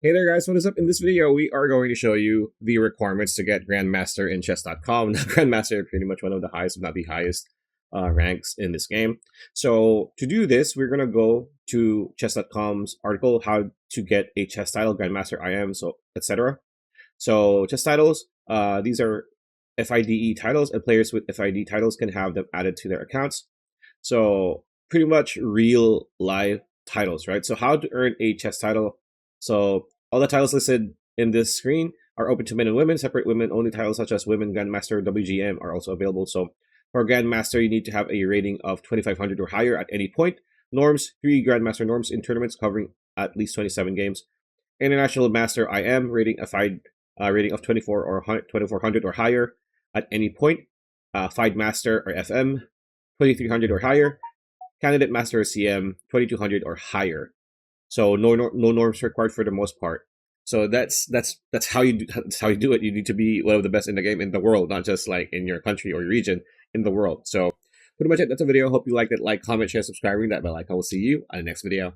Hey there guys, what is up? In this video, we are going to show you the requirements to get Grandmaster in chess.com. Now, Grandmaster are pretty much one of the highest, if not the highest ranks in this game. So to do this, we're going to go to chess.com's article, how to get a chess title, Grandmaster IM, so etc. So chess titles, these are FIDE titles, and players with FIDE titles can have them added to their accounts. So pretty much real live titles, right? So how to earn a chess title. So all the titles listed in this screen are open to men and women. Separate women only titles such as Women Grandmaster WGM are also available. So for Grandmaster, you need to have a rating of 2500 or higher at any point. Norms, 3 Grandmaster norms in tournaments covering at least 27 games. International Master IM, rating a FIDE rating of 24 or 2400 or higher at any point. FIDE Master or FM, 2300 or higher. Candidate Master or CM, 2200 or higher. So no norms required for the most part. So that's how you do it. You need to be one of the best in the game in the world, not just like in your country or your region, in the world. So pretty much it. That's a video. Hope you liked it. Like, comment, share, subscribe, ring that bell icon. I will see you on the next video.